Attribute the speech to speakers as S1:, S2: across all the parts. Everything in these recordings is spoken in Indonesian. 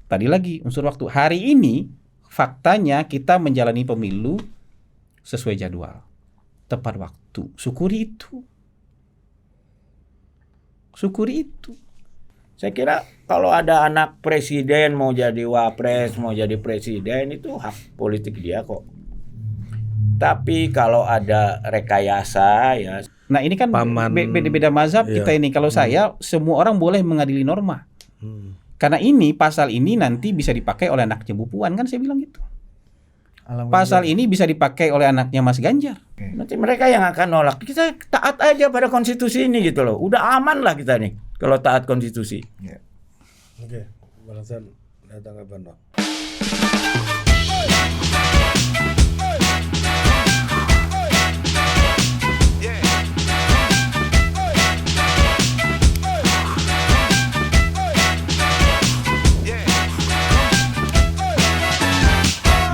S1: Tadi lagi unsur waktu. Hari ini faktanya kita menjalani pemilu sesuai jadwal, tepat waktu. Syukuri itu. Syukuri itu.
S2: Saya kira kalau ada anak presiden mau jadi wapres, mau jadi presiden, itu hak politik dia kok. Tapi kalau ada rekayasa ya.
S1: Nah ini kan beda-beda mazhab kita ini. Kalau saya, semua orang boleh mengadili norma. Karena ini, pasal ini nanti bisa dipakai oleh anaknya Bu Puan, kan saya bilang gitu. Pasal ini bisa dipakai oleh anaknya Mas Ganjar.
S2: Nanti mereka yang akan nolak. Kita taat aja pada konstitusi ini gitu loh. Udah aman lah kita nih kalau taat konstitusi.
S3: Oke, Bang Hasan, ada tanggapan dong.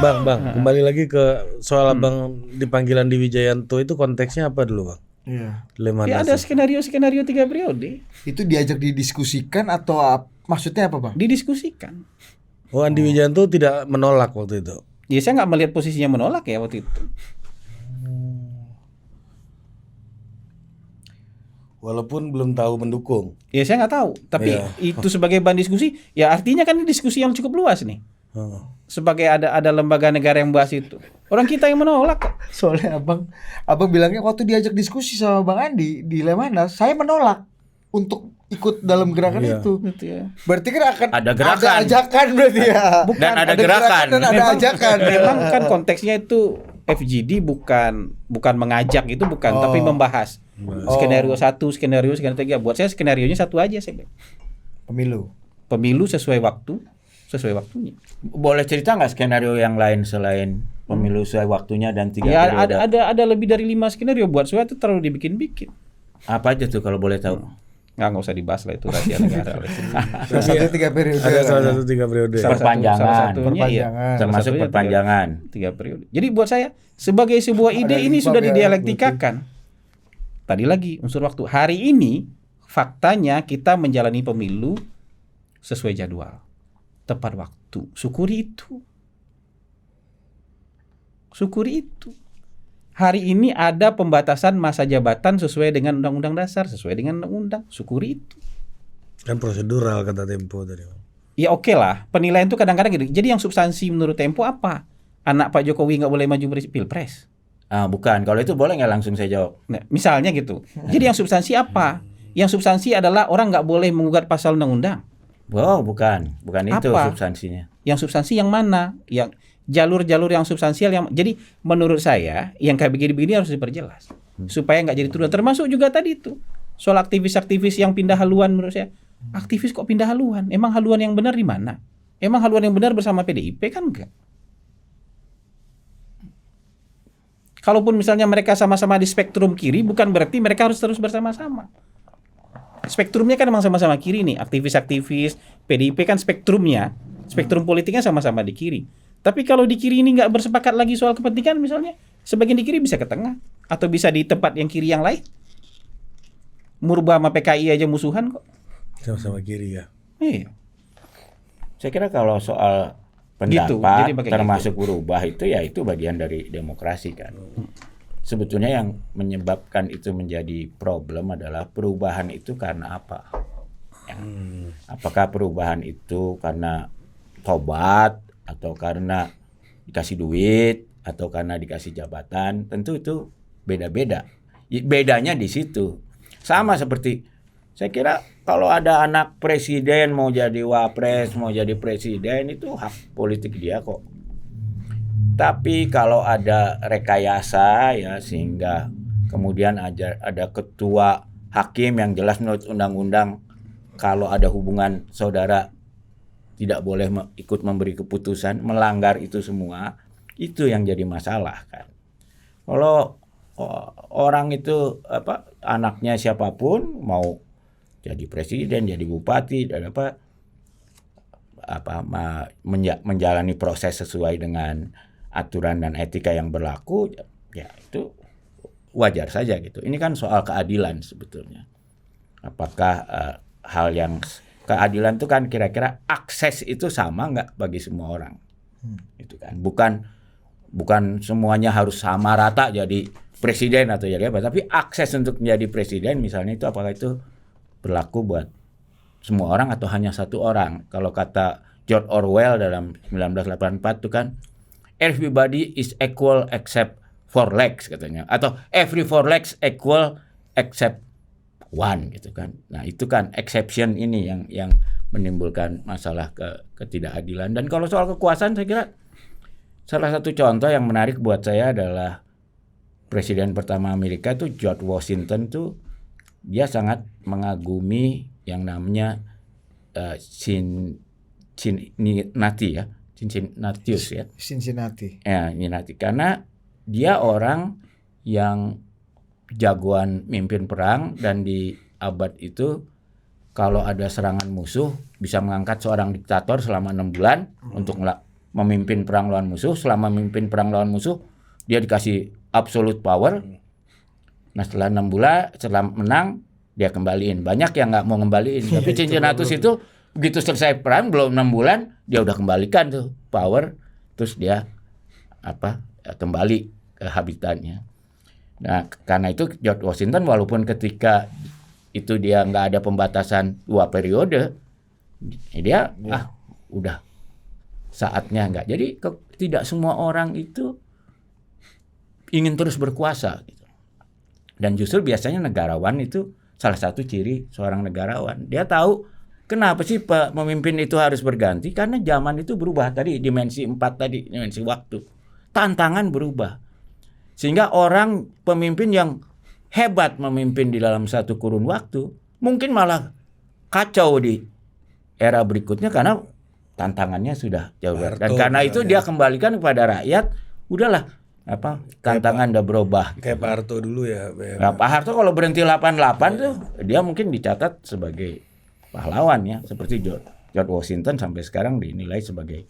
S3: Bang, kembali lagi ke soal Abang di panggilan di Wijayanto itu konteksnya apa dulu, Bang?
S4: Iya.
S1: Ya ada skenario 3 periode.
S4: Itu diajak didiskusikan atau maksudnya apa, Bang?
S1: Didiskusikan.
S3: Oh, Andi Wijayanto tidak menolak waktu itu.
S1: Ya saya nggak melihat posisinya menolak ya waktu itu.
S3: Walaupun belum tahu mendukung.
S1: Ya saya nggak tahu. Tapi itu sebagai bahan diskusi, ya artinya kan ini diskusi yang cukup luas nih. Sebagai ada lembaga negara yang bahas itu. Orang kita yang menolak kok.
S4: Soalnya abang bilangnya waktu diajak diskusi sama Bang Andi di Lemhanas, saya menolak untuk ikut dalam gerakan itu.
S1: Gitu ya.
S4: Berarti kan akan
S2: Ada gerakan.
S4: ada ajakan berarti ya.
S2: Dan ada gerakan.
S4: Dan ada ajakan.
S1: Memang kan konteksnya itu FGD bukan mengajak itu tapi membahas. Skenario 1, skenario 3. Buat saya skenarionya satu aja saya. Pemilu sesuai waktunya.
S2: Boleh cerita nggak skenario yang lain selain pemilu sesuai waktunya dan 3
S1: Ya
S2: periode?
S1: ada lebih dari 5 skenario. Buat saya itu terlalu dibikin-bikin.
S2: Apa aja tuh kalau boleh tahu?
S1: Nggak usah dibahas lah itu rahasia negara.
S4: Salah satu 3 periode.
S3: Ada salah satu 3 periode.
S2: Perpanjangan.
S1: Salah
S2: Termasuk
S1: satunya
S2: perpanjangan.
S1: 3 periode. Jadi buat saya sebagai sebuah ide ini sudah didialektikakan. Tadi lagi unsur waktu. Hari ini faktanya kita menjalani pemilu sesuai jadwal, tepat waktu. Syukuri itu. Syukuri itu. Hari ini ada pembatasan masa jabatan sesuai dengan Undang-Undang Dasar, sesuai dengan Undang-Undang. Syukuri itu.
S3: Kan prosedural kata Tempo tadi.
S1: Ya oke lah, penilaian itu kadang-kadang gitu. Jadi yang substansi menurut Tempo apa? Anak Pak Jokowi nggak boleh maju pilpres.
S2: Bukan, kalau itu boleh nggak langsung saya jawab?
S1: Nah, misalnya gitu. Jadi yang substansi apa? Yang substansi adalah orang nggak boleh menggugat pasal undang-undang.
S2: Oh, bukan itu
S1: Apa?
S2: substansinya.
S1: Yang substansi yang mana? Yang jalur-jalur yang substansial yang. Jadi menurut saya yang kayak begini-begini harus diperjelas supaya nggak jadi tuduhan. Termasuk juga tadi itu soal aktivis-aktivis yang pindah haluan. Menurut saya aktivis kok pindah haluan? Emang haluan yang benar di mana? Emang haluan yang benar bersama PDIP kan enggak? Kalaupun misalnya mereka sama-sama di spektrum kiri, bukan berarti mereka harus terus bersama-sama. Spektrumnya kan memang sama-sama kiri nih. Aktivis-aktivis PDIP kan spektrumnya, spektrum politiknya sama-sama di kiri. Tapi kalau di kiri ini nggak bersepakat lagi soal kepentingan misalnya, sebagian di kiri bisa ke tengah atau bisa di tempat yang kiri yang lain. Murba sama PKI aja musuhan kok.
S3: Sama-sama kiri ya.
S1: Iya.
S2: Saya kira kalau soal pendapat
S1: Jadi
S2: termasuk berubah itu ya itu bagian dari demokrasi kan. Sebetulnya yang menyebabkan itu menjadi problem adalah perubahan itu karena apa? Ya. Apakah perubahan itu karena tobat atau karena dikasih duit atau karena dikasih jabatan? Tentu itu beda-beda. Bedanya di situ. Sama seperti saya kira kalau ada anak presiden mau jadi wapres, mau jadi presiden itu hak politik dia kok. Tapi kalau ada rekayasa ya sehingga kemudian ada ketua hakim yang jelas menurut undang-undang kalau ada hubungan saudara tidak boleh ikut memberi keputusan, melanggar itu semua, itu yang jadi masalah kan. Kalau orang itu anaknya siapapun mau jadi presiden, jadi bupati dan menjalani proses sesuai dengan aturan dan etika yang berlaku, ya itu wajar saja gitu. Ini kan soal keadilan sebetulnya. Apakah hal yang keadilan itu kan kira-kira akses itu sama nggak bagi semua orang, itu kan bukan semuanya harus sama rata jadi presiden atau jadi apa, tapi akses untuk menjadi presiden misalnya itu apakah itu berlaku buat semua orang atau hanya satu orang. Kalau kata George Orwell dalam 1984 itu kan everybody is equal except four legs katanya, atau every four legs equal except one gitu kan. Nah itu kan exception ini yang menimbulkan masalah ketidakadilan. Dan kalau soal kekuasaan saya kira salah satu contoh yang menarik buat saya adalah presiden pertama Amerika itu George Washington tuh dia sangat mengagumi yang namanya Cincinnati ya, Cincinnatus ya.
S4: Cincinnati.
S2: Ya, Cincinnati karena dia orang yang jagoan mimpin perang, dan di abad itu kalau ada serangan musuh bisa mengangkat seorang diktator selama 6 bulan untuk memimpin perang lawan musuh. Selama memimpin perang lawan musuh dia dikasih absolute power. Nah setelah 6 bulan setelah menang dia kembaliin. Banyak yang nggak mau ngembaliin, tapi Cincinnatus itu begitu selesai perang belum 6 bulan dia udah kembalikan tuh power, terus dia kembali ke habitatnya. Nah, karena itu George Washington walaupun ketika itu dia nggak ada pembatasan 2 periode, dia udah saatnya nggak. Jadi tidak semua orang itu ingin terus berkuasa. Gitu. Dan justru biasanya negarawan itu salah satu ciri seorang negarawan. Dia tahu kenapa sih pemimpin itu harus berganti, karena zaman itu berubah tadi dimensi 4 tadi dimensi waktu, tantangan berubah. Sehingga orang pemimpin yang hebat memimpin di dalam satu kurun waktu mungkin malah kacau di era berikutnya karena tantangannya sudah jauh. Dan karena itu dia kembalikan kepada rakyat, udahlah tantangan udah berubah.
S3: Kayak Pak Harto dulu ya.
S2: Nah, Pak Harto kalau berhenti 88 tuh dia mungkin dicatat sebagai pahlawan ya, seperti George Washington sampai sekarang dinilai sebagai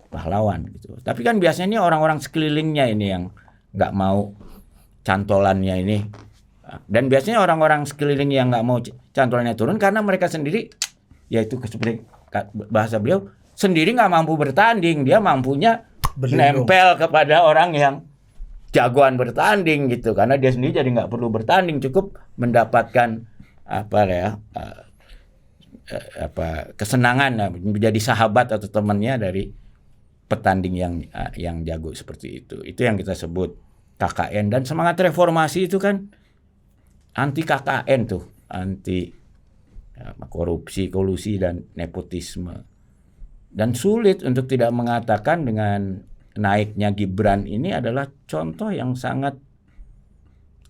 S2: pahlawan gitu. Tapi kan biasanya ini orang-orang sekelilingnya ini yang nggak mau cantolannya ini, dan biasanya orang-orang sekeliling yang nggak mau cantolannya turun karena mereka sendiri, yaitu seperti bahasa beliau sendiri nggak mampu bertanding, dia mampunya nempel kepada orang yang jagoan bertanding gitu, karena dia sendiri jadi nggak perlu bertanding, cukup mendapatkan kesenangan menjadi sahabat atau temannya dari petanding yang jago seperti itu. Itu yang kita sebut KKN. Dan semangat reformasi itu kan anti KKN tuh, anti korupsi, kolusi dan nepotisme. Dan sulit untuk tidak mengatakan dengan naiknya Gibran ini adalah contoh yang sangat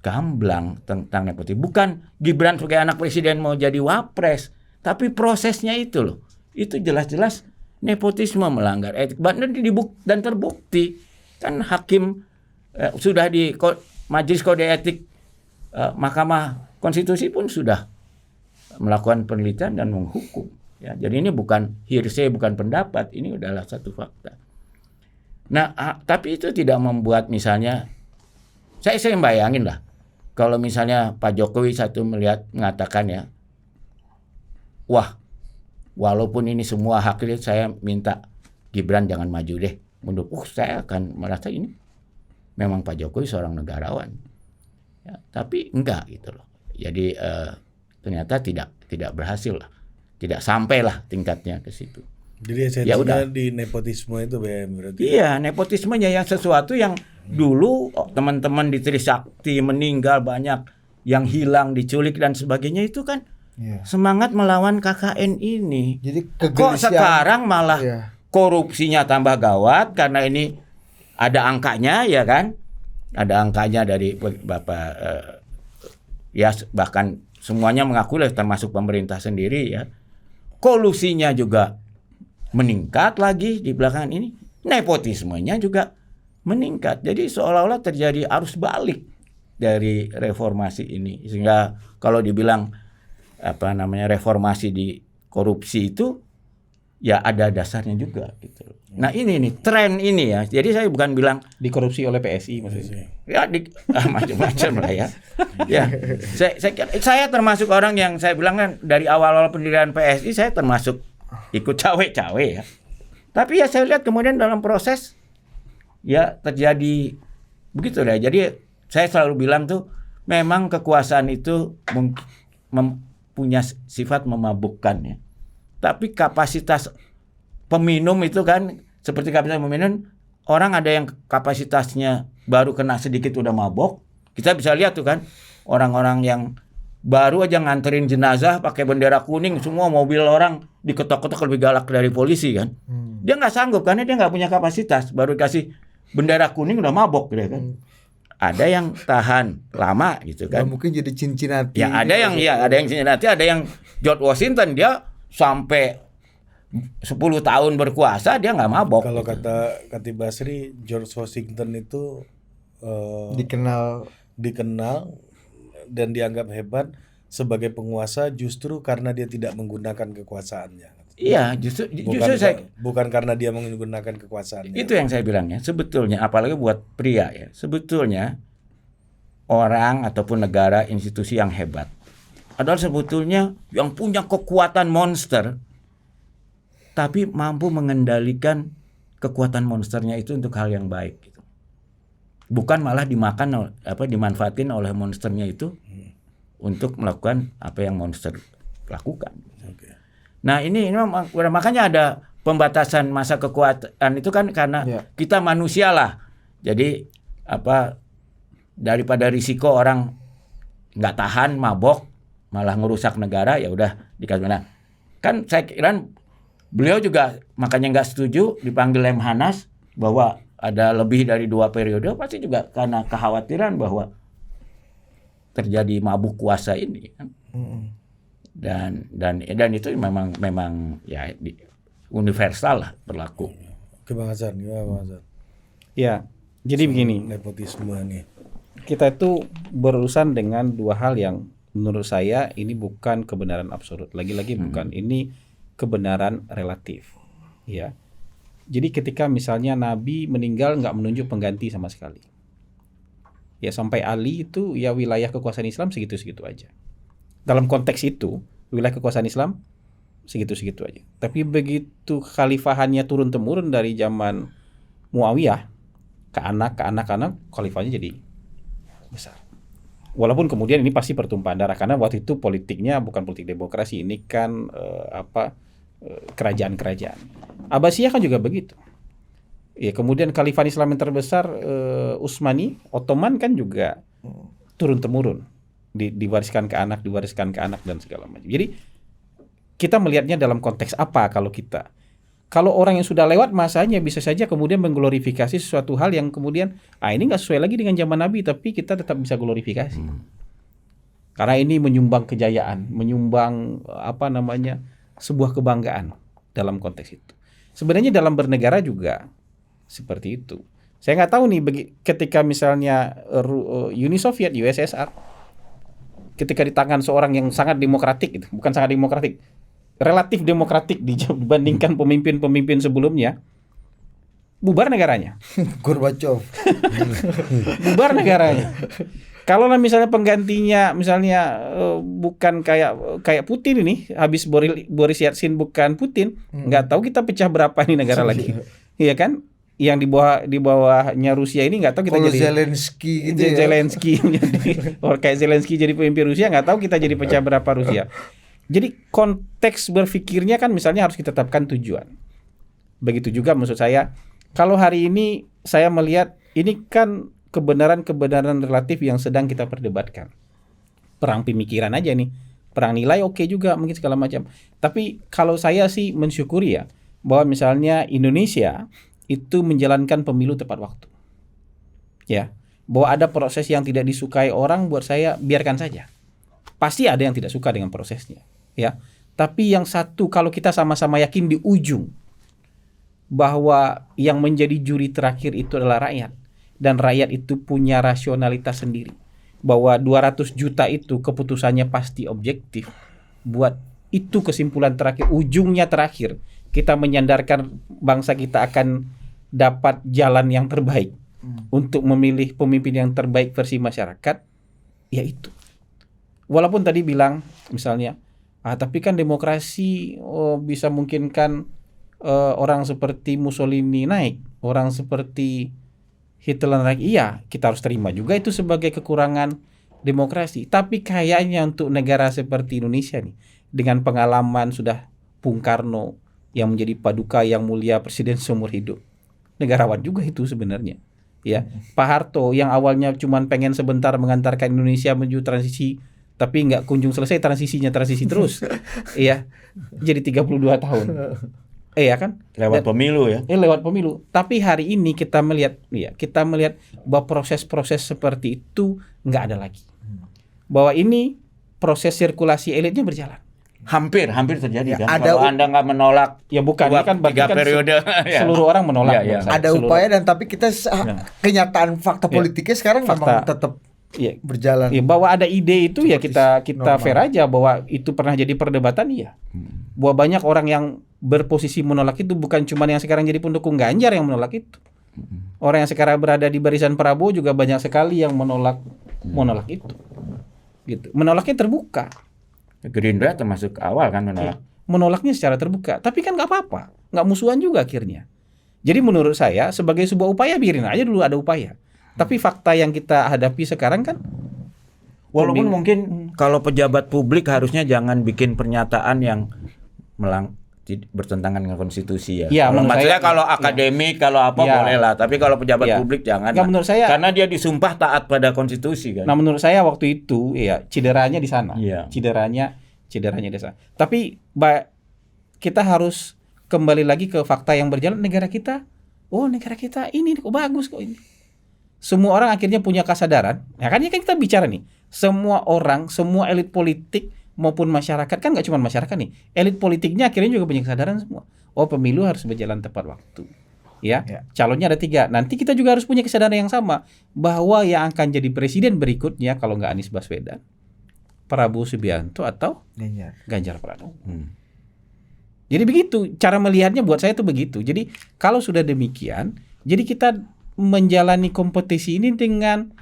S2: gamblang tentang nepotisme. Bukan Gibran sebagai anak presiden mau jadi wapres, tapi prosesnya itu loh. Itu jelas-jelas nepotisme, melanggar etik, dan terbukti. Kan hakim sudah di Majelis Kode Etik Mahkamah Konstitusi pun sudah melakukan penelitian dan menghukum. Ya, jadi ini bukan hearsay, bukan pendapat, ini adalah satu fakta. Nah, tapi itu tidak membuat misalnya, saya bayangin lah, kalau misalnya Pak Jokowi mengatakan ya, wah, walaupun ini semua hak saya minta Gibran jangan maju deh, mundur. Saya akan merasa ini memang Pak Jokowi seorang negarawan. Ya, tapi enggak gitu loh. Jadi ternyata tidak berhasil lah. Tidak sampailah tingkatnya ke situ.
S3: Jadi esensinya di nepotisme itu berarti.
S2: Iya, nepotismenya yang sesuatu yang dulu teman-teman di Trisakti meninggal banyak, yang hilang, diculik dan sebagainya, itu kan semangat melawan KKN ini.
S4: Jadi
S2: kok sekarang malah korupsinya tambah gawat karena ini ada angkanya, ya kan? Ada angkanya dari Bapak ya, bahkan semuanya mengakui termasuk pemerintah sendiri ya. Kolusinya juga meningkat lagi di belakangan ini. Nepotismenya juga meningkat. Jadi seolah-olah terjadi arus balik dari reformasi ini. Sehingga kalau dibilang reformasi di korupsi itu ya ada dasarnya juga gitu. Nah ini nih tren ini ya. Jadi saya bukan bilang
S1: Dikorupsi oleh PSI maksudnya.
S2: ya macam-macam lah ya. Ya, saya termasuk orang yang saya bilang kan dari awal-awal pendirian PSI saya termasuk ikut cawe-cawe ya. Tapi ya saya lihat kemudian dalam proses ya terjadi begitu lah. Jadi saya selalu bilang tuh memang kekuasaan itu punya sifat memabukkan ya. Tapi kapasitas peminum itu kan seperti kapasitas peminum, orang ada yang kapasitasnya baru kena sedikit udah mabok. Kita bisa lihat tuh kan orang-orang yang baru aja nganterin jenazah pakai bendera kuning, semua mobil orang diketok-ketok lebih galak dari polisi kan. Dia nggak sanggup karena dia nggak punya kapasitas. Baru dikasih bendera kuning udah mabok dia kan. Ada yang tahan lama gitu kan.
S4: Mungkin jadi Cincinnati.
S2: Ya ada yang Cincinnati, ada yang George Washington dia sampai 10 tahun berkuasa dia nggak mabok.
S3: Kalau
S2: gitu.
S3: kata Khatib Basri, George Washington itu dikenal dan dianggap hebat sebagai penguasa justru karena dia tidak menggunakan kekuasaannya.
S2: Iya, justru saya
S3: bukan karena dia menggunakan kekuasaannya.
S2: itu yang saya bilang ya. Sebetulnya apalagi buat pria ya. Sebetulnya orang ataupun negara institusi yang hebat adalah sebetulnya yang punya kekuatan monster tapi mampu mengendalikan kekuatan monsternya itu untuk hal yang baik gitu. Bukan malah dimanfaatin oleh monsternya itu untuk melakukan apa yang monster lakukan.
S3: Okay.
S2: Nah, ini makanya ada pembatasan masa kekuatan itu kan karena kita manusia lah. Jadi daripada risiko orang nggak tahan mabok malah ngerusak negara, ya udah dikasih mana. Kan saya kira beliau juga makanya nggak setuju dipanggil Lemhanas bahwa ada lebih dari 2 periode, pasti juga karena kekhawatiran bahwa terjadi mabuk kuasa ini kan. Dan itu memang ya universal lah berlaku.
S3: Gimana Hasan?
S1: Ya, jadi begini.
S3: Nepotisme nih.
S1: Kita itu berurusan dengan dua hal yang menurut saya ini bukan kebenaran absolut. Lagi-lagi bukan. Ini kebenaran relatif. Ya. Jadi ketika misalnya Nabi meninggal nggak menunjuk pengganti sama sekali. Ya sampai Ali itu ya wilayah kekuasaan Islam segitu-segitu aja. Dalam konteks itu, wilayah kekuasaan Islam segitu-segitu aja. Tapi begitu khalifahannya turun-temurun dari zaman Muawiyah ke anak, khalifahnya jadi besar. Walaupun kemudian ini pasti pertumpahan darah karena waktu itu politiknya bukan politik demokrasi, ini kan kerajaan-kerajaan. Abbasiyah kan juga begitu. Ya, kemudian khalifah Islam yang terbesar Utsmani, Ottoman kan juga turun-temurun. Diwariskan ke anak dan segala macam. Jadi kita melihatnya dalam konteks apa kalau orang yang sudah lewat masanya bisa saja kemudian mengglorifikasi sesuatu hal yang kemudian ini nggak sesuai lagi dengan zaman Nabi tapi kita tetap bisa glorifikasi. Karena ini menyumbang kejayaan, menyumbang sebuah kebanggaan dalam konteks itu. Sebenarnya dalam bernegara juga seperti itu. Saya nggak tahu nih ketika misalnya Uni Soviet, USSR ketika di tangan seorang yang sangat demokratik itu, bukan sangat demokratik, relatif demokratik dibandingkan pemimpin-pemimpin sebelumnya, bubar negaranya.
S4: Gorbachev.
S1: Bubar negaranya. Kalau misalnya penggantinya misalnya bukan kayak Putin ini, habis Boris Yeltsin bukan Putin, nggak tahu kita pecah berapa ini negara lagi. Iya kan? Yang di bawahnya Rusia ini nggak tahu kita
S4: kalau
S1: jadi
S4: Zelensky gitu ya.
S1: Zelensky menjadi kayak Zelensky jadi pemimpin Rusia, nggak tahu kita jadi pecah berapa Rusia. Jadi konteks berpikirnya kan misalnya harus kita tetapkan tujuan. Begitu juga maksud saya kalau hari ini saya melihat ini kan kebenaran relatif yang sedang kita perdebatkan. Perang pemikiran aja nih. Perang nilai oke juga mungkin segala macam. Tapi kalau saya sih mensyukuri ya bahwa misalnya Indonesia itu menjalankan pemilu tepat waktu. Ya, bahwa ada proses yang tidak disukai orang, buat saya biarkan saja. Pasti ada yang tidak suka dengan prosesnya, ya. Tapi yang satu kalau kita sama-sama yakin di ujung bahwa yang menjadi juri terakhir itu adalah rakyat dan rakyat itu punya rasionalitas sendiri. Bahwa 200 juta itu keputusannya pasti objektif. Buat itu kesimpulan terakhir, ujungnya terakhir kita menyandarkan bangsa kita akan dapat jalan yang terbaik untuk memilih pemimpin yang terbaik versi masyarakat, ya itu. Walaupun tadi bilang misalnya, tapi kan demokrasi bisa memungkinkan orang seperti Mussolini naik, orang seperti Hitler naik. Iya, kita harus terima juga itu sebagai kekurangan demokrasi. Tapi kayaknya untuk negara seperti Indonesia nih, dengan pengalaman sudah Bung Karno yang menjadi paduka yang mulia presiden seumur hidup, negarawan juga itu sebenarnya. Ya, Pak Harto yang awalnya cuma pengen sebentar mengantarkan Indonesia menuju transisi, tapi nggak kunjung selesai transisi terus. Iya, jadi 32 tahun. Iya kan?
S2: Lewat pemilu ya.
S1: Lewat pemilu. Tapi hari ini kita melihat bahwa proses-proses seperti itu nggak ada lagi. Bahwa ini proses sirkulasi elitnya berjalan.
S2: Hampir terjadi
S4: Ya,
S2: kan.
S4: ada
S2: Kalau Anda nggak menolak
S1: Ya bukan, ini kan berarti
S2: 3
S1: kan
S2: periode.
S1: seluruh orang menolak.
S2: Ya, ya.
S1: menurut saya.
S4: Ada
S1: Seluruh-
S4: upaya dan tapi kita kenyataan fakta politiknya sekarang
S1: Fakta.
S4: memang tetap
S1: Iya.
S4: berjalan.
S1: Ya, bahwa ada ide itu ya kita
S4: normal.
S1: fair aja bahwa itu pernah jadi perdebatan, iya. Bahwa banyak orang yang berposisi menolak itu bukan cuma yang sekarang jadi pendukung Ganjar yang menolak itu. Orang yang sekarang berada di barisan Prabowo juga banyak sekali yang menolak itu. Gitu. Menolaknya terbuka.
S2: Gerindra termasuk awal kan menolak.
S1: Menolaknya secara terbuka. Tapi kan nggak apa-apa, nggak musuhan juga akhirnya. Jadi menurut saya sebagai sebuah upaya biarin aja dulu ada upaya. Tapi fakta yang kita hadapi sekarang kan,
S2: Walaupun mungkin kalau pejabat publik harusnya jangan bikin pernyataan yang bertentangan dengan konstitusi ya.
S1: Ya,
S2: Kalau
S1: menurut
S2: maksudnya
S1: saya-
S2: kalau akademik kalau apa
S1: Ya.
S2: boleh lah, tapi kalau pejabat
S1: Ya.
S2: publik jangan.
S1: Nggak,
S2: lah.
S1: menurut saya-
S2: karena dia disumpah taat pada konstitusi kan.
S1: nah menurut saya waktu itu ya cederanya di sana.
S2: Iya.
S1: Cederanya di sana. Tapi kita harus kembali lagi ke fakta yang berjalan. Negara kita ini kok bagus kok ini. Semua orang akhirnya punya kesadaran. Ya kan ini kan kita bicara nih. Semua orang, semua elit politik maupun masyarakat, kan nggak cuma masyarakat nih. Elit politiknya akhirnya juga punya kesadaran semua. Oh, pemilu harus berjalan tepat waktu. Ya. Calonnya ada 3. Nanti kita juga harus punya kesadaran yang sama bahwa yang akan jadi presiden berikutnya kalau nggak Anies Baswedan, Prabowo Subianto atau Ganjar Pranowo. Jadi begitu cara melihatnya, buat saya itu begitu. Jadi kalau sudah demikian, jadi kita menjalani kompetisi ini dengan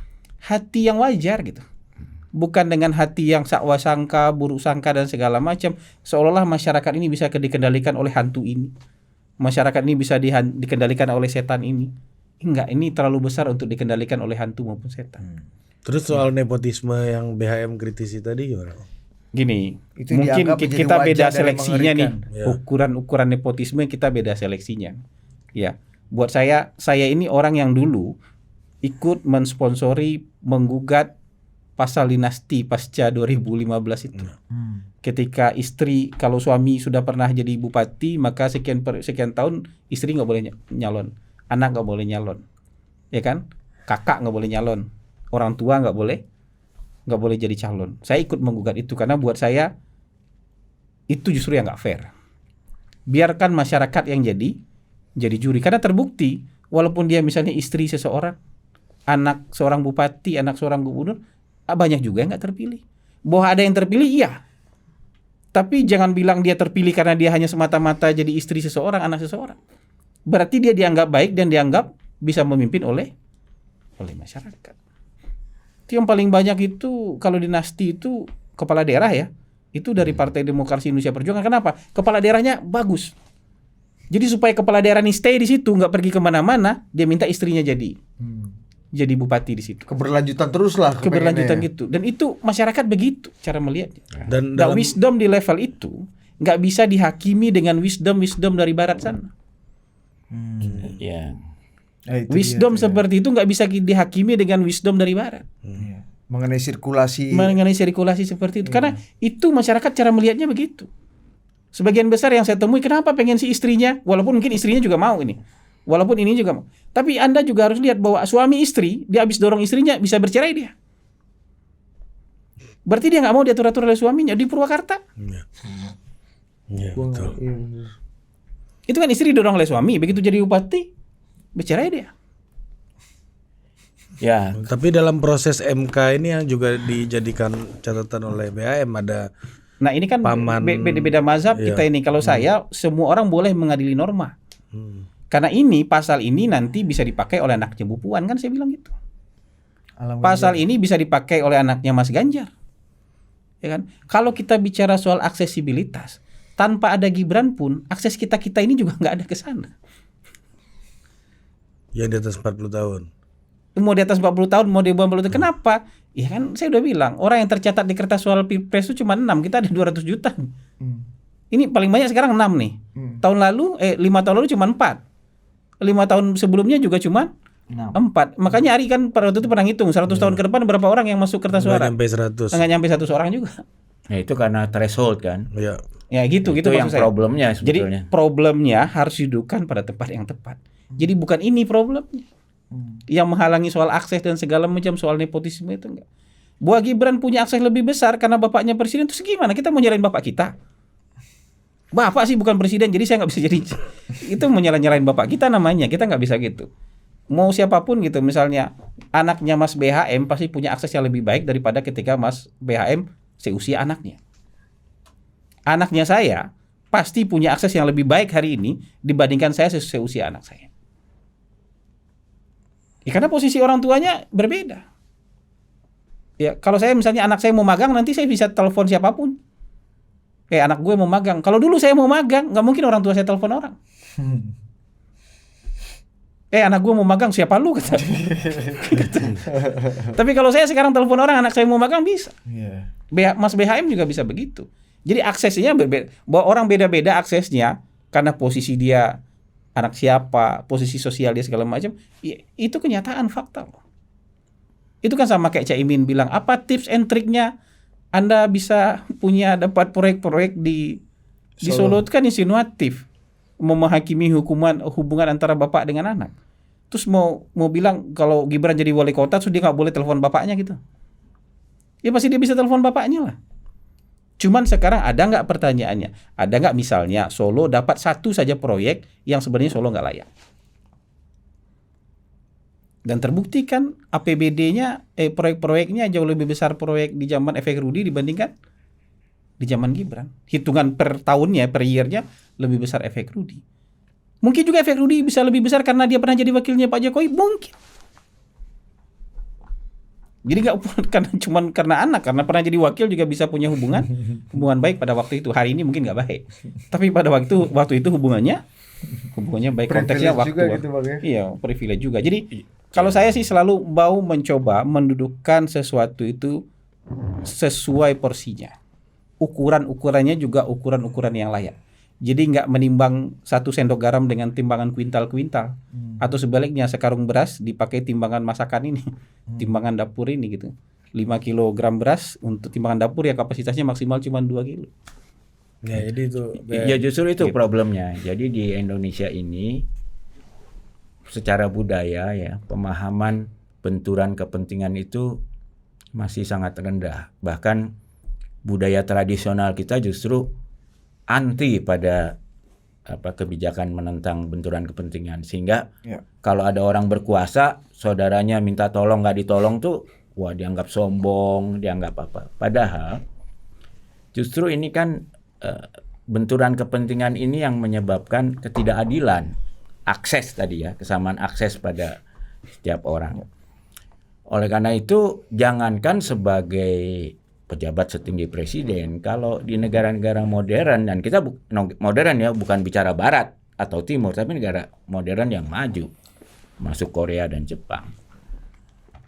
S1: hati yang wajar gitu. Bukan dengan hati yang sakwa sangka, buruk sangka dan segala macam, seolah-olah masyarakat ini bisa dikendalikan oleh hantu ini. Masyarakat ini bisa dikendalikan oleh setan ini. Enggak, ini terlalu besar untuk dikendalikan oleh hantu maupun setan.
S3: Terus soal nepotisme yang BHM kritisi tadi gimana?
S1: Gini,
S4: Itu
S1: mungkin
S4: dianggap menjadi
S1: kita
S4: wajah
S1: beda
S4: dari
S1: seleksinya nih.
S4: mengerikan.
S3: Ya.
S1: Ukuran nepotisme kita beda seleksinya. Ya, buat saya ini orang yang dulu ikut mensponsori menggugat pasal dinasti pasca 2015 itu. Ketika istri, kalau suami sudah pernah jadi bupati, maka sekian tahun istri nggak boleh nyalon, anak nggak boleh nyalon, ya kan? Kakak nggak boleh nyalon, orang tua nggak boleh jadi calon. Saya ikut menggugat itu karena buat saya itu justru yang nggak fair. Biarkan masyarakat yang jadi juri, karena terbukti walaupun dia misalnya istri seseorang, anak seorang bupati, anak seorang gubernur, banyak juga yang nggak terpilih. Bahwa ada yang terpilih, iya. Tapi jangan bilang dia terpilih karena dia hanya semata-mata jadi istri seseorang, anak seseorang. Berarti dia dianggap baik dan dianggap bisa memimpin oleh masyarakat. Itu yang paling banyak itu kalau dinasti itu kepala daerah ya. Itu dari Partai Demokrasi Indonesia Perjuangan. Kenapa? Kepala daerahnya bagus. Jadi supaya kepala daerah ini stay di situ, nggak pergi kemana-mana, dia minta istrinya jadi bupati di situ.
S4: Keberlanjutan terus lah.
S1: Keberlanjutan
S4: kepengennya.
S1: gitu. Dan itu masyarakat begitu cara melihatnya.
S3: Dan
S1: Nah,
S3: dalam
S1: wisdom di level itu nggak bisa dihakimi dengan wisdom dari barat sana.
S2: Ya.
S4: Nah, itu
S1: Wisdom
S4: dia tuh ya.
S1: seperti itu nggak bisa dihakimi dengan wisdom dari barat.
S4: Iya. Mengenai sirkulasi.
S1: Mengenai sirkulasi seperti itu. Karena itu masyarakat cara melihatnya begitu. Sebagian besar yang saya temui, kenapa pengen si istrinya, walaupun mungkin istrinya juga mau ini. Walaupun ini juga mau. Tapi Anda juga harus lihat bahwa suami istri, dia habis dorong istrinya, bisa bercerai dia. Berarti dia nggak mau diatur-atur oleh suaminya. Di Purwakarta,
S3: ya, betul.
S1: itu kan istri didorong oleh suami. Begitu jadi bupati, bercerai dia.
S2: Ya,
S3: Tapi dalam proses MK ini yang juga dijadikan catatan oleh BHM ada
S1: Nah ini kan
S3: paman.
S1: beda-beda mazhab
S3: Iya.
S1: kita ini. Kalau saya semua orang boleh mengadili norma. Karena ini pasal ini nanti bisa dipakai oleh anaknya Bu Puan, kan saya bilang gitu. Pasal ini bisa dipakai oleh anaknya Mas Ganjar. Ya kan? Kalau kita bicara soal aksesibilitas, tanpa ada Gibran pun akses kita ini juga nggak ada ke sana.
S3: Yang di atas 40 tahun.
S1: Mau di atas 40 tahun, mau di bawah 40 tahun. Kenapa? Ya kan saya udah bilang, orang yang tercatat di kertas soal Pilpres itu cuma 6, kita ada 200 juta. Ini paling banyak sekarang 6 nih. Tahun lalu 5 tahun lalu cuma 4. 5 tahun sebelumnya juga cuma 4. Makanya Ari kan pada waktu itu pernah ngitung 100 tahun ke depan berapa orang yang masuk kertas suara.
S3: Nggak nyampe 100.
S1: Nggak nyampe 100 orang juga.
S2: Ya itu karena threshold kan.
S3: Iya.
S1: Ya gitu
S2: Itu yang
S1: maksud saya.
S2: problemnya
S1: Jadi
S2: sebetulnya.
S1: problemnya harus didudukkan pada tempat yang tepat. Jadi bukan ini problemnya. Yang menghalangi soal akses dan segala macam soal nepotisme itu enggak. Bahwa Gibran punya akses lebih besar karena bapaknya presiden, terus gimana? Kita mau nyalain bapak kita? Bapak sih bukan presiden, jadi saya nggak bisa jadi. Itu menyalahin bapak kita namanya. Kita nggak bisa gitu. Mau siapapun gitu, misalnya anaknya Mas BHM pasti punya akses yang lebih baik daripada ketika Mas BHM seusia anaknya. Anaknya saya pasti punya akses yang lebih baik hari ini dibandingkan saya seusia anak saya. Ya, karena posisi orang tuanya berbeda. Ya, kalau saya misalnya anak saya mau magang, nanti saya bisa telepon siapapun. Kayak anak gue mau magang. Kalau dulu saya mau magang, nggak mungkin orang tua saya telepon orang. Anak gue mau magang, siapa lu? Kata. Tapi kalau saya sekarang telepon orang, anak saya mau magang bisa. Mas BHM juga bisa begitu. Jadi aksesnya berbeda. Bahwa orang beda-beda aksesnya karena posisi dia anak siapa, posisi sosial dia segala macam, itu kenyataan fakta. Itu kan sama kayak Caimin bilang, apa tips and triknya Anda bisa dapat proyek-proyek di Solo itu kan insinuatif, mau menghakimi hubungan antara bapak dengan anak. Terus mau bilang kalau Gibran jadi wali kota, terus dia nggak boleh telepon bapaknya gitu. Ya pasti dia bisa telepon bapaknya lah. Cuman sekarang ada nggak pertanyaannya? Ada nggak misalnya Solo dapat satu saja proyek yang sebenarnya Solo nggak layak? Dan terbukti kan APBD-nya, proyek-proyeknya jauh lebih besar proyek di zaman efek Rudi dibandingkan di zaman Gibran. Hitungan per tahunnya, per year-nya lebih besar efek Rudi. Mungkin juga efek Rudi bisa lebih besar karena dia pernah jadi wakilnya Pak Jokowi, mungkin. Jadi nggak karena anak, karena pernah jadi wakil juga bisa punya hubungan baik pada waktu itu. Hari ini mungkin nggak baik, tapi pada waktu itu hubungannya baik. Konteksnya waktu juga gitu, Bang, ya? Iya, privilege juga. Jadi kalau saya sih selalu mau mencoba mendudukkan sesuatu itu sesuai porsinya. Ukurannya juga ukuran yang layak. Jadi nggak menimbang 1 sendok garam dengan timbangan kuintal-kuintal, atau sebaliknya sekarung beras dipakai timbangan masakan ini, timbangan dapur ini gitu. 5 kilogram beras untuk timbangan dapur yang kapasitasnya maksimal cuma 2 kilo.
S3: Ya, jadi itu.
S2: Ya justru itu problemnya. Jadi di Indonesia ini secara budaya ya, pemahaman benturan kepentingan itu masih sangat rendah. Bahkan budaya tradisional kita justru anti pada kebijakan menentang benturan kepentingan, sehingga kalau ada orang berkuasa, saudaranya minta tolong nggak ditolong tuh, wah dianggap sombong, dianggap apa. Padahal justru ini kan benturan kepentingan ini yang menyebabkan ketidakadilan akses tadi ya, kesamaan akses pada setiap orang. Oleh karena itu jangankan sebagai pejabat setinggi presiden, kalau di negara-negara modern, dan kita modern ya, bukan bicara barat atau timur, tapi negara modern yang maju, masuk Korea dan Jepang.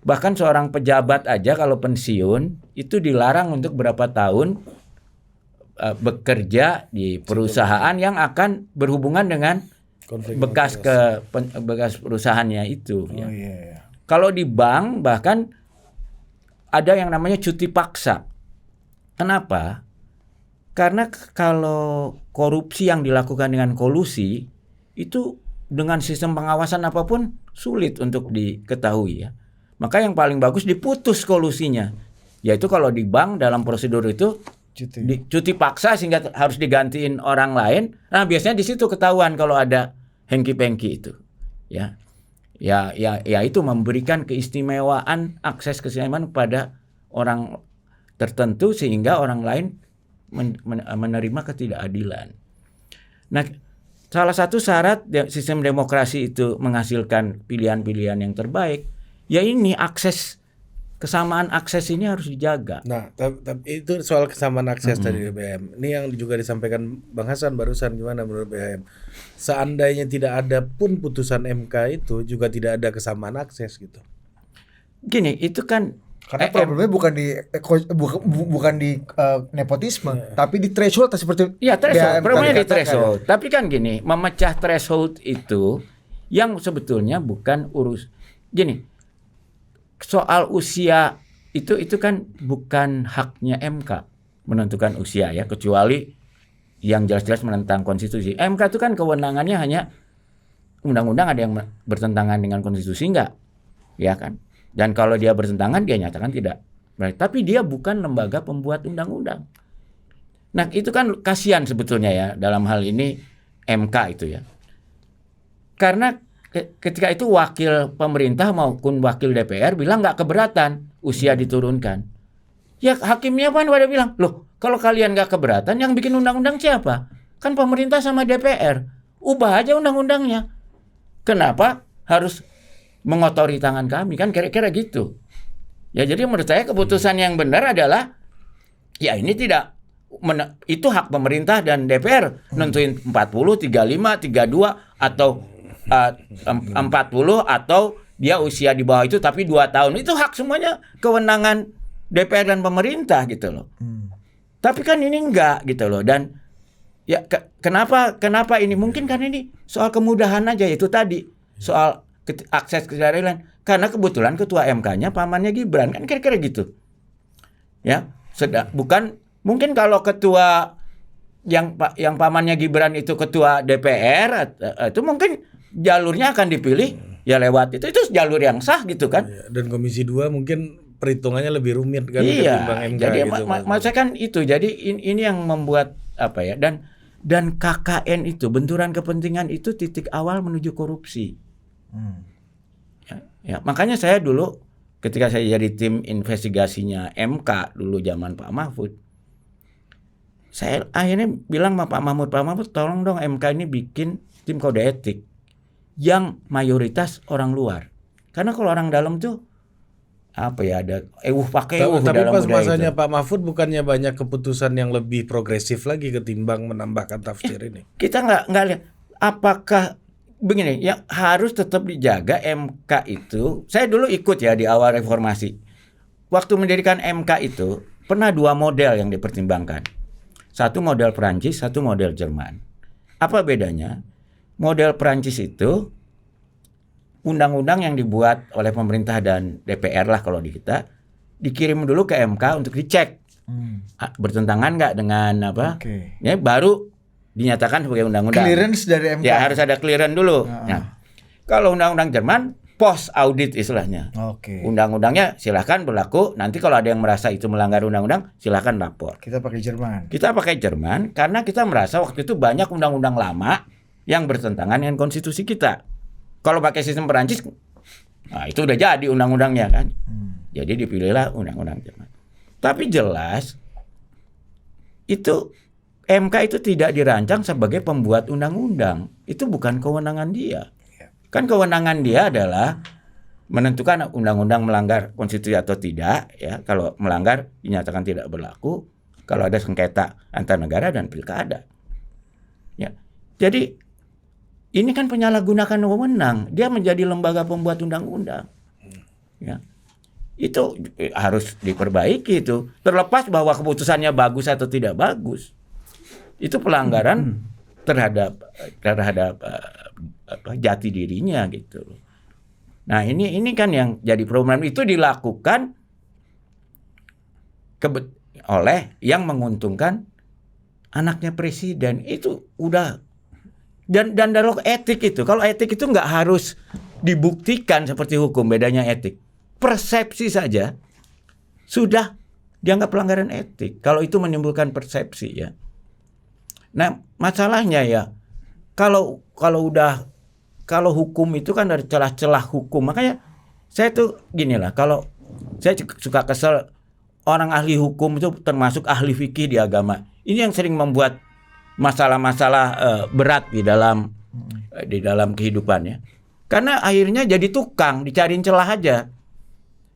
S2: Bahkan seorang pejabat aja kalau pensiun itu dilarang untuk berapa tahun bekerja di perusahaan yang akan berhubungan dengan bekas perusahaannya itu. Kalau di bank bahkan ada yang namanya cuti paksa. Kenapa? Karena kalau korupsi yang dilakukan dengan kolusi itu dengan sistem pengawasan apapun sulit untuk diketahui ya. Maka yang paling bagus diputus kolusinya. Yaitu kalau di bank dalam prosedur itu cuti paksa sehingga harus digantiin orang lain. Nah, biasanya di situ ketahuan kalau ada hengki-pengki itu. Ya itu memberikan keistimewaan, akses keistimewaan pada orang tertentu sehingga orang lain menerima ketidakadilan. Nah, salah satu syarat sistem demokrasi itu menghasilkan pilihan-pilihan yang terbaik, ya ini kesamaan akses ini harus dijaga.
S3: Nah, tapi itu soal kesamaan akses tadi BHM. Ini yang juga disampaikan Bang Hasan barusan, gimana menurut BHM? Seandainya tidak ada pun putusan MK itu juga tidak ada kesamaan akses gitu.
S2: Gini, itu kan
S4: Karena problemnya bukan di nepotisme, tapi di threshold seperti
S2: ya threshold.
S4: BHM
S2: Problemnya
S4: tadi
S2: di
S4: katakan.
S2: threshold. Tapi kan gini, memecah threshold itu yang sebetulnya bukan gini. Soal usia itu kan bukan haknya MK menentukan usia ya, kecuali yang jelas-jelas menentang konstitusi. MK itu kan kewenangannya hanya undang-undang ada yang bertentangan dengan konstitusi enggak? Ya kan? Dan kalau dia bertentangan dia nyatakan tidak. Tapi dia bukan lembaga pembuat undang-undang. Nah, itu kan kasihan sebetulnya ya dalam hal ini MK itu ya. Karena ketika itu wakil pemerintah maupun wakil DPR bilang nggak keberatan usia diturunkan. Ya hakimnya kan pada bilang, loh kalau kalian nggak keberatan yang bikin undang-undang siapa? Kan pemerintah sama DPR. Ubah aja undang-undangnya. Kenapa harus mengotori tangan kami? Kan kira-kira gitu. Ya jadi menurut saya keputusan yang benar adalah ya ini tidak itu hak pemerintah dan DPR nentuin 40, 35, 32 atau 40 atau dia usia di bawah itu tapi 2 tahun. Itu hak semuanya kewenangan DPR dan pemerintah gitu loh. Tapi kan ini enggak gitu loh. Dan ya kenapa ini mungkin karena ini soal kemudahan aja itu tadi. Soal akses keadilan. Karena kebetulan ketua MK-nya pamannya Gibran kan kira-kira gitu. Ya, bukan mungkin kalau ketua yang pamannya Gibran itu ketua DPR itu mungkin jalurnya akan dipilih ya lewat itu jalur yang sah gitu kan.
S3: Dan Komisi 2 mungkin perhitungannya lebih rumit kan ketimbang MK
S2: jadi
S3: gitu.
S2: maksudnya kan itu. Jadi ini yang membuat apa ya dan KKN itu benturan kepentingan itu titik awal menuju korupsi. Ya, makanya saya dulu ketika saya jadi tim investigasinya MK dulu zaman Pak Mahfud, saya akhirnya bilang sama Pak Mahfud, tolong dong MK ini bikin tim kode etik yang mayoritas orang luar. Karena kalau orang dalam tuh apa ya ada pakai
S3: tapi
S2: dalam
S3: pas
S2: budaya
S3: masanya
S2: itu.
S3: Pak Mahfud bukannya banyak keputusan yang lebih progresif lagi ketimbang menambahkan tafsir ini.
S2: Kita nggak lihat apakah begini yang harus tetap dijaga MK itu. Saya dulu ikut ya di awal reformasi. Waktu mendirikan MK itu pernah 2 model yang dipertimbangkan. Satu model Perancis, satu model Jerman. Apa bedanya? Model Perancis itu undang-undang yang dibuat oleh pemerintah dan DPR lah kalau di kita dikirim dulu ke MK untuk dicek bertentangan nggak dengan apa? Ya baru dinyatakan sebagai undang-undang.
S4: Clearance dari MK.
S2: Ya harus ada clearance dulu. Nah, kalau undang-undang Jerman post audit istilahnya. Undang-undangnya silahkan berlaku. Nanti kalau ada yang merasa itu melanggar undang-undang, silahkan lapor.
S4: Kita pakai Jerman.
S2: Kita pakai Jerman karena kita merasa waktu itu banyak undang-undang lama yang bertentangan dengan konstitusi kita. Kalau pakai sistem Perancis, nah itu udah jadi undang-undangnya kan. Jadi dipilihlah undang-undang Jerman. Tapi jelas itu MK itu tidak dirancang sebagai pembuat undang-undang. Itu bukan kewenangan dia. Kan kewenangan dia adalah menentukan undang-undang melanggar konstitusi atau tidak. Ya, kalau melanggar dinyatakan tidak berlaku. Kalau ada sengketa antar negara dan pilkada. Ya, jadi ini kan penyalahgunakan wewenang. Dia menjadi lembaga pembuat undang-undang. Ya, itu harus diperbaiki itu. Terlepas bahwa keputusannya bagus atau tidak bagus. Itu pelanggaran terhadap jati dirinya gitu. Nah ini kan yang jadi problem itu dilakukan oleh yang menguntungkan anaknya presiden itu udah dan dalam etik itu kalau etik itu nggak harus dibuktikan seperti hukum bedanya etik persepsi saja sudah dianggap pelanggaran etik kalau itu menimbulkan persepsi ya. Nah, masalahnya ya kalau hukum itu kan dari celah-celah hukum. Makanya saya tuh ginilah, kalau saya suka kesel orang ahli hukum itu termasuk ahli fikih di agama. Ini yang sering membuat masalah-masalah berat di dalam kehidupannya. Karena akhirnya jadi tukang, dicariin celah aja.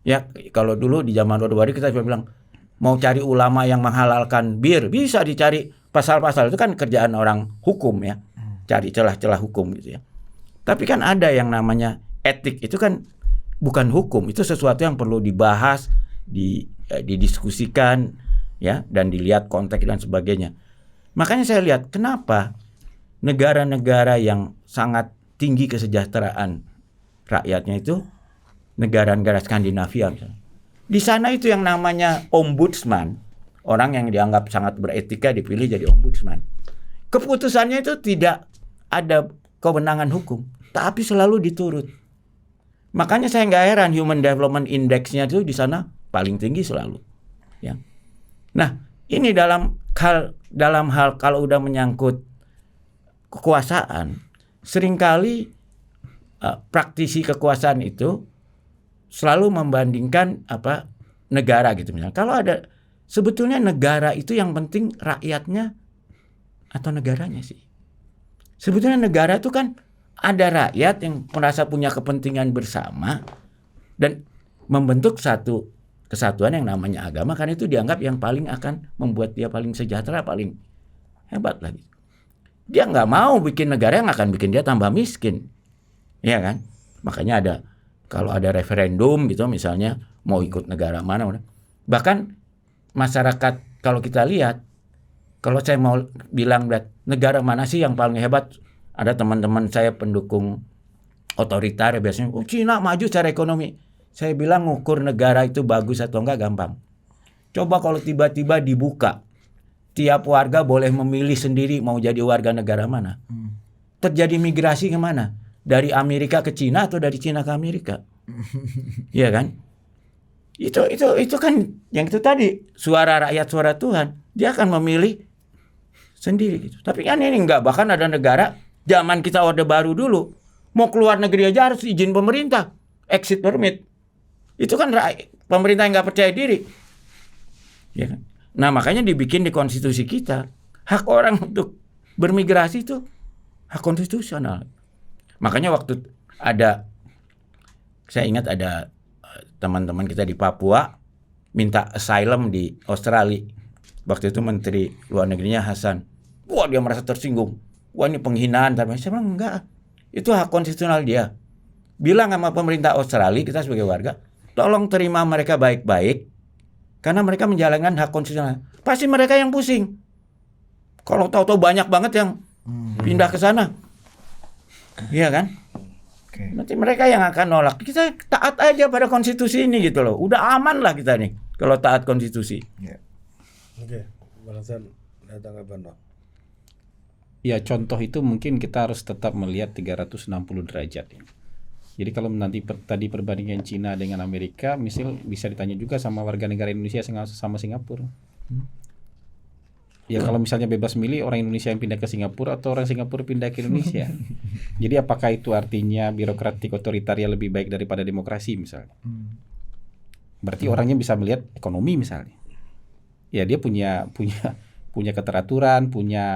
S2: Ya, kalau dulu di zaman Orde Baru kita bilang mau cari ulama yang menghalalkan bir, bisa dicari pasal-pasal, itu kan kerjaan orang hukum ya. Cari celah-celah hukum gitu ya. Tapi kan ada yang namanya etik, itu kan bukan hukum, itu sesuatu yang perlu dibahas, didiskusikan ya, dan dilihat konteks dan sebagainya. Makanya saya lihat kenapa negara-negara yang sangat tinggi kesejahteraan rakyatnya itu negara-negara Skandinavia misalnya. Di sana itu yang namanya ombudsman, orang yang dianggap sangat beretika dipilih jadi ombudsman. Keputusannya itu tidak ada kewenangan hukum, tapi selalu diturut. Makanya saya nggak heran Human Development Index-nya itu di sana paling tinggi selalu. Ya. Nah, ini dalam hal kalau udah menyangkut kekuasaan, seringkali praktisi kekuasaan itu selalu membandingkan negara gitu misalnya. Kalau ada sebetulnya negara itu yang penting rakyatnya atau negaranya sih. Sebetulnya negara itu kan ada rakyat yang merasa punya kepentingan bersama dan membentuk satu kesatuan yang namanya agama, karena itu dianggap yang paling akan membuat dia paling sejahtera, paling hebat lagi. Dia nggak mau bikin negara yang akan bikin dia tambah miskin, ya kan? Makanya kalau ada referendum gitu misalnya mau ikut negara mana, bahkan masyarakat kalau kita lihat, kalau saya mau bilang negara mana sih yang paling hebat, ada teman-teman saya pendukung otoriter biasanya, Cina maju secara ekonomi. Saya bilang ngukur negara itu bagus atau enggak gampang. Coba kalau tiba-tiba dibuka, tiap warga boleh memilih sendiri mau jadi warga negara mana. Terjadi migrasi kemana? Dari Amerika ke Cina atau dari Cina ke Amerika? Iya kan? Itu kan yang itu tadi, suara rakyat, suara Tuhan. Dia akan memilih sendiri gitu. Tapi kan ini enggak, bahkan ada negara zaman kita Orde Baru dulu mau keluar negeri aja harus izin pemerintah, exit permit. Itu kan pemerintah yang nggak percaya diri, ya kan? Nah makanya dibikin di konstitusi kita hak orang untuk bermigrasi itu hak konstitusional. Makanya waktu saya ingat ada teman-teman kita di Papua minta asylum di Australia. Waktu itu Menteri Luar Negerinya Hasan, wah dia merasa tersinggung, wah ini penghinaan. Saya bilang enggak, itu hak konstitusional dia. Bilang sama pemerintah Australia, kita sebagai warga, tolong terima mereka baik-baik, karena mereka menjalankan hak konstitusional. Pasti mereka yang pusing. Kalau tahu-tahu banyak banget yang pindah ke sana, iya kan?
S4: Okay.
S2: Nanti mereka yang akan nolak. Kita taat aja pada konstitusi ini gitu loh. Udah aman lah kita nih kalau taat konstitusi.
S4: Yeah.
S3: Oke, balasan tanggapan dong.
S1: Ya contoh itu mungkin kita harus tetap melihat 360 derajat ya. Jadi kalau nanti tadi perbandingan Cina dengan Amerika, misal bisa ditanya juga sama warga negara Indonesia sama Singapura. Ya kalau misalnya bebas milih, orang Indonesia yang pindah ke Singapura atau orang Singapura pindah ke Indonesia. Jadi apakah itu artinya birokratik otoritaria lebih baik daripada demokrasi misalnya? Berarti orangnya bisa melihat ekonomi misalnya. Ya dia punya keteraturan, punya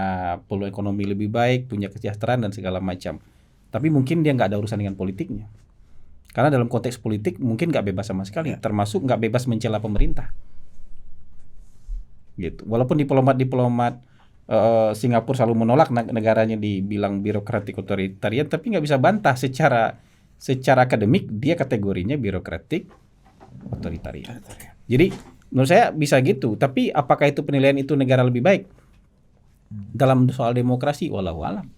S1: peluang ekonomi lebih baik, punya kesejahteraan dan segala macam. Tapi mungkin dia nggak ada urusan dengan politiknya. Karena dalam konteks politik mungkin nggak bebas sama sekali, termasuk nggak bebas mencela pemerintah. Gitu. Walaupun diplomat Singapura selalu menolak negaranya dibilang birokratik otoritarian, tapi nggak bisa bantah secara akademik dia kategorinya birokratik otoritarian. Jadi menurut saya bisa gitu, tapi apakah itu penilaian itu negara lebih baik? Dalam soal demokrasi, walau alam.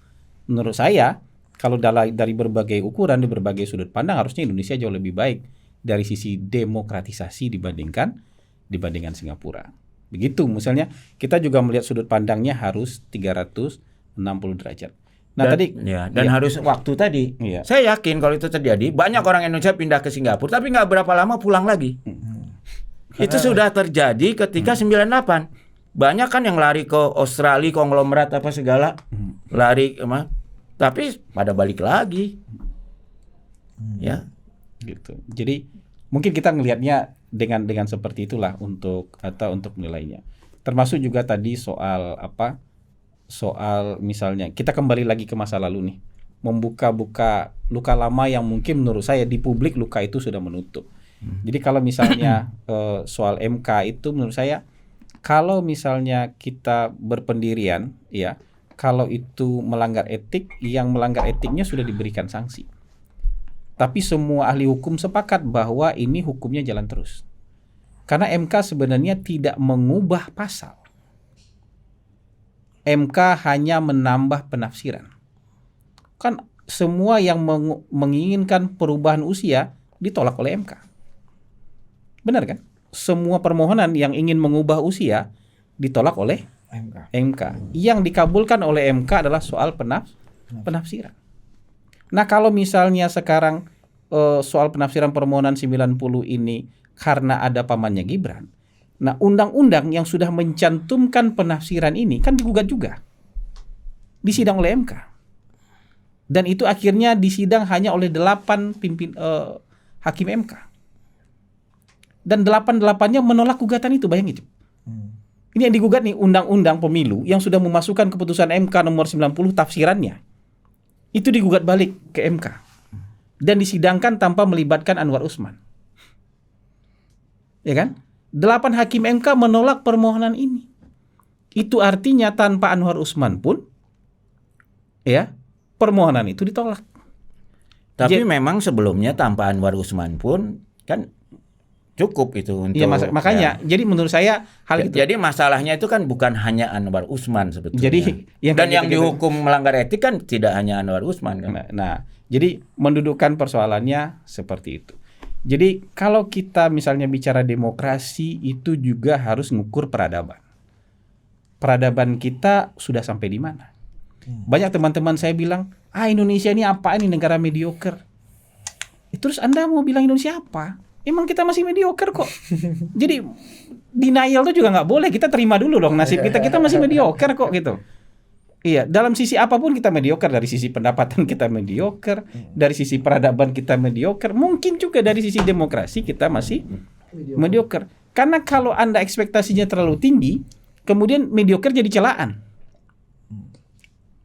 S1: Menurut saya, kalau dari berbagai ukuran, di berbagai sudut pandang, harusnya Indonesia jauh lebih baik dari sisi demokratisasi dibandingkan Singapura. Begitu, misalnya kita juga melihat sudut pandangnya harus 360 derajat. Nah dan
S2: harus waktu tadi.
S1: Iya.
S2: Saya yakin kalau itu terjadi, banyak orang Indonesia pindah ke Singapura, tapi nggak berapa lama pulang lagi. Itu sudah terjadi ketika 98. Banyak kan yang lari ke Australia, konglomerat apa segala, lari tapi pada balik lagi. Ya,
S1: gitu. Jadi mungkin kita ngelihatnya dengan seperti itulah untuk menilainya. Termasuk juga tadi soal apa? Soal misalnya kita kembali lagi ke masa lalu nih, membuka-buka luka lama yang mungkin menurut saya di publik luka itu sudah menutup. Jadi kalau misalnya soal MK itu menurut saya, kalau misalnya kita berpendirian, ya, kalau itu melanggar etik, yang melanggar etiknya sudah diberikan sanksi. Tapi semua ahli hukum sepakat bahwa ini hukumnya jalan terus. Karena MK sebenarnya tidak mengubah pasal. MK hanya menambah penafsiran. Kan semua yang menginginkan perubahan usia ditolak oleh MK. Benar kan? Semua permohonan yang ingin mengubah usia ditolak oleh MK. Yang dikabulkan oleh MK adalah soal penafsiran. Nah, kalau misalnya sekarang soal penafsiran permohonan 90 ini karena ada pamannya Gibran. Nah, undang-undang yang sudah mencantumkan penafsiran ini kan digugat juga. Disidang oleh MK. Dan itu akhirnya disidang hanya oleh 8 hakim MK. Dan 8-8-nya menolak gugatan itu, bayangin. Ini yang digugat nih, undang-undang pemilu yang sudah memasukkan keputusan MK nomor 90 tafsirannya. Itu digugat balik ke MK. Dan disidangkan tanpa melibatkan Anwar Usman. Ya kan? 8 hakim MK menolak permohonan ini. Itu artinya tanpa Anwar Usman pun, ya, permohonan itu ditolak.
S2: Tapi memang sebelumnya tanpa Anwar Usman pun kan cukup itu untuk.
S1: Ya, makanya, jadi menurut saya hal itu.
S2: Jadi masalahnya itu kan bukan hanya Anwar Usman sebetulnya.
S1: Jadi
S2: yang dihukum melanggar etik kan tidak hanya Anwar Usman kan.
S1: Nah, jadi mendudukkan persoalannya seperti itu. Jadi kalau kita misalnya bicara demokrasi itu juga harus ngukur peradaban. Peradaban kita sudah sampai di mana? Banyak teman-teman saya bilang, Indonesia ini apa, ini negara mediocre. Terus Anda mau bilang Indonesia apa? Emang kita masih mediocre kok. Jadi denial itu juga nggak boleh. Kita terima dulu dong nasib kita. Kita masih mediocre kok gitu. Iya, dalam sisi apapun kita mediocre. Dari sisi pendapatan kita mediocre, dari sisi peradaban kita mediocre, mungkin juga dari sisi demokrasi kita masih mediocre. Karena kalau Anda ekspektasinya terlalu tinggi, kemudian mediocre jadi celaan.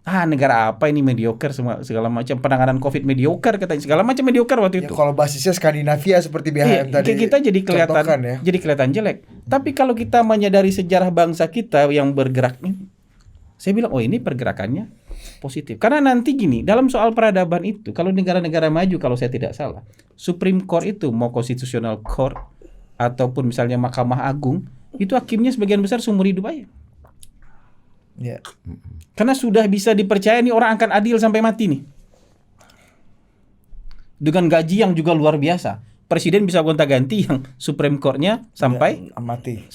S1: Negara apa ini mediocre, semua segala macam penanganan Covid mediocre, katanya segala macam mediocre waktu itu.
S4: Kalau basisnya Skandinavia seperti BHM tadi.
S1: Kita jadi kelihatan jadi kelihatan jelek. Tapi kalau kita menyadari sejarah bangsa kita yang bergerak ini, saya bilang, ini pergerakannya positif. Karena nanti gini, dalam soal peradaban itu, kalau negara-negara maju, kalau saya tidak salah, Supreme Court itu, mau Constitutional Court, ataupun misalnya Mahkamah Agung, itu hakimnya sebagian besar seumur hidup aja.
S4: Ya.
S1: Karena sudah bisa dipercaya nih orang akan adil sampai mati nih. Dengan gaji yang juga luar biasa. Presiden bisa gonta-ganti yang Supreme Court-nya sampai mati.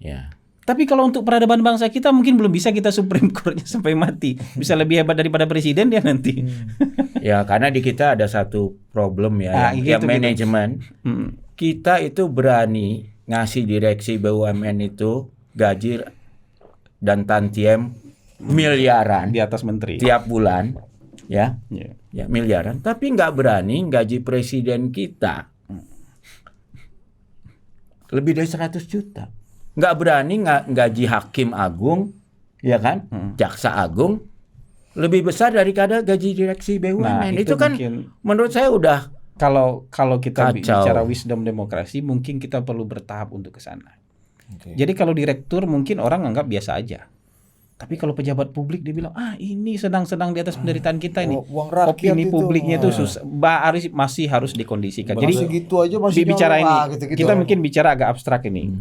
S2: Ya.
S1: Tapi kalau untuk peradaban bangsa kita mungkin belum bisa kita Supreme Court-nya sampai mati. Bisa lebih hebat daripada presiden dia nanti.
S2: Ya, karena di kita ada satu problem ya, yang manajemen. Kita itu berani ngasih direksi BUMN itu gaji dan tantiem miliaran
S1: di atas menteri
S2: tiap bulan, ya miliaran. Tapi nggak berani gaji presiden kita lebih dari 100 juta. Nggak berani gaji hakim agung, ya kan, jaksa agung lebih besar daripada gaji direksi BUMN. Nah, itu kan menurut saya udah
S1: kalau kita
S2: kacau.
S1: bicara wisdom demokrasi, mungkin kita perlu bertahap untuk ke sana. Jadi kalau direktur mungkin orang anggap biasa aja. Tapi kalau pejabat publik dia bilang, ini sedang-sedang di atas penderitaan kita ini. Opini publiknya itu masih harus dikondisikan. Jadi
S4: segitu aja masih
S1: bicara ini, gitu. Kita mungkin bicara agak abstrak ini.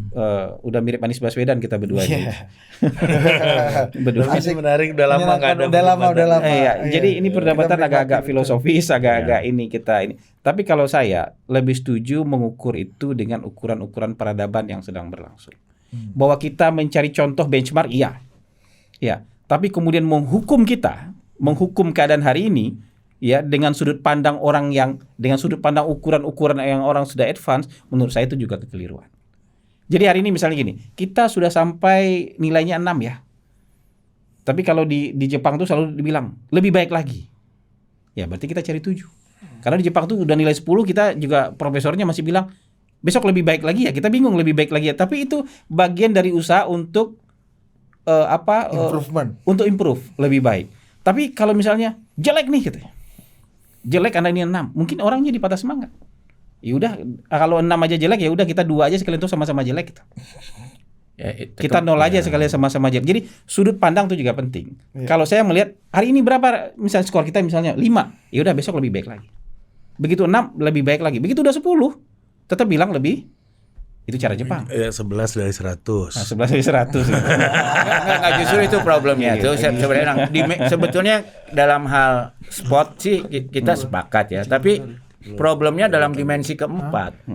S1: Udah mirip Anies Baswedan kita berdua ini.
S3: Berdua ini menarik, udah lama nggak ada.
S4: Udah lama.
S1: Jadi ini perdebatan agak-agak filosofis, agak-agak ini kita ini. Tapi kalau saya lebih setuju mengukur itu dengan ukuran-ukuran peradaban yang sedang berlangsung. Bahwa kita mencari contoh benchmark, iya. Ya, tapi kemudian menghukum keadaan hari ini, ya, dengan sudut pandang ukuran-ukuran yang orang sudah advance, menurut saya itu juga kekeliruan. Jadi hari ini misalnya gini, kita sudah sampai nilainya 6 ya. Tapi kalau di Jepang tuh selalu dibilang lebih baik lagi. Ya, berarti kita cari 7. Karena di Jepang tuh udah nilai 10, kita juga profesornya masih bilang besok lebih baik lagi ya, kita bingung lebih baik lagi ya. Tapi itu bagian dari usaha untuk
S4: Improvement.
S1: untuk improve lebih baik. Tapi kalau misalnya jelek nih gitu, jelek karena ini 6, mungkin orangnya dipatah semangat. Ya udah, kalau 6 aja jelek ya udah kita 2 aja sekalian tuh sama-sama jelek gitu.
S2: Ya,
S1: Kita 0 aja sekalian sama-sama jelek. Jadi sudut pandang itu juga penting. Kalau saya melihat hari ini berapa misalnya skor kita misalnya 5, ya udah besok lebih baik lagi. Begitu 6 lebih baik lagi. Begitu udah 10 tetap bilang lebih. Itu cara Jepang.
S3: 11 dari 100.
S1: Nah, 11 dari 100 gitu.
S2: Nggak, justru itu problemnya tuh sebenarnya sebetulnya dalam hal sport sih kita sepakat ya, tapi problemnya dalam dimensi keempat.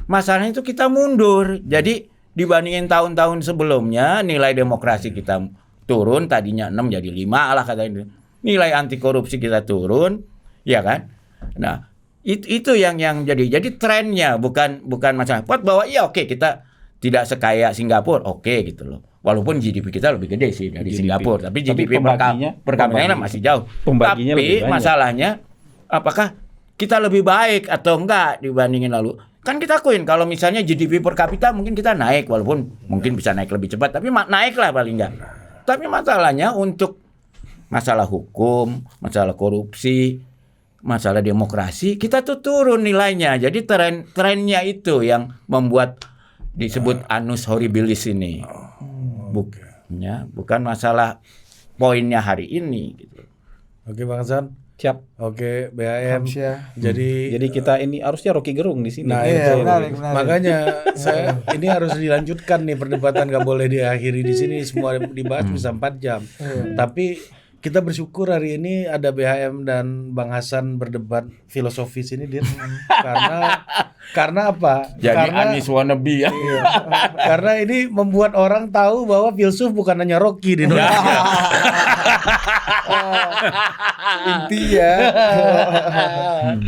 S2: Masalahnya itu kita mundur. Jadi dibandingin tahun-tahun sebelumnya nilai demokrasi kita turun, tadinya 6 jadi 5 lah katanya. Nilai anti korupsi kita turun, ya kan? Nah, itu yang jadi trennya bukan masalah bahwa ya oke, kita tidak sekaya Singapura, oke gitu loh. Walaupun GDP kita lebih gede sih dari Singapura, tapi GDP per kapitanya masih jauh.
S1: Pembaginya
S2: Tapi
S1: lebih banyak.
S2: masalahnya apakah kita lebih baik atau enggak dibandingin lalu? Kan kita akuin kalau misalnya GDP per kapita mungkin kita naik, walaupun mungkin bisa naik lebih cepat, tapi naik lah paling enggak. Tapi masalahnya untuk masalah hukum, masalah korupsi, masalah demokrasi, kita tuh turun nilainya. Jadi trennya itu yang membuat disebut annus horribilis ini. Bukan masalah poinnya hari ini gitu.
S3: Oke Bang Hasan.
S1: Siap.
S3: Oke BHM.
S1: Jadi kita ini harusnya Rocky Gerung di sini.
S3: Nah,
S4: Iya,
S3: itu.
S4: menarik.
S3: Makanya saya ini harus dilanjutkan nih, perdebatan, nggak boleh diakhiri di sini, semua dibahas bisa 4 jam. Tapi kita bersyukur hari ini ada BHM dan Bang Hasan berdebat filosofis ini, Dir. Karena apa?
S2: Jadi
S3: karena
S2: Anies wannabe ya.
S3: iya, karena ini membuat orang tahu bahwa filsuf bukan hanya Rocky di Indonesia.
S4: Intinya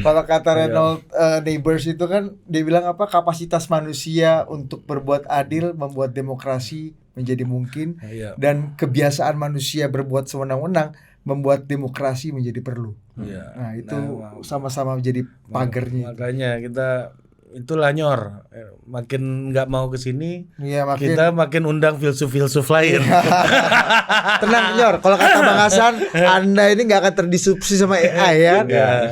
S4: kalau kata Reynold Neighbors itu kan dia bilang apa, kapasitas manusia untuk berbuat adil membuat demokrasi menjadi mungkin,
S3: Iya.
S4: dan kebiasaan manusia berbuat sewenang-wenang membuat demokrasi menjadi perlu.
S3: Iya.
S4: Nah itu sama-sama menjadi pagernya.
S3: Makanya kita itulah Nyor, makin nggak mau kesini,
S4: Iya,
S3: kita makin undang filsuf-filsuf lain.
S4: tenang Nyor, kalau kata Bang Hasan, Anda ini nggak akan terdisrupsi sama AI ya.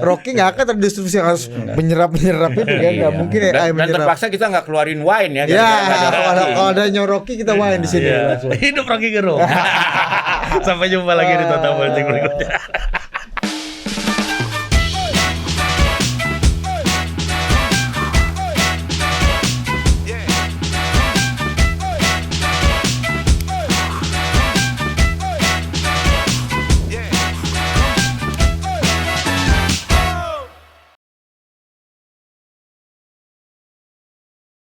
S4: Rocky nggak akan terdisrupsi, harus menyerap itu kan, nggak mungkin AI
S2: Dan
S4: menyerap.
S2: terpaksa kita nggak keluarin wine ya.
S4: Ya,
S2: gara-gara ada
S4: kalau
S2: Rocky.
S4: ada Nyor Rocky kita main di sini.
S3: Hidup Rocky Gerung. Sampai jumpa lagi di Total Politik berikutnya.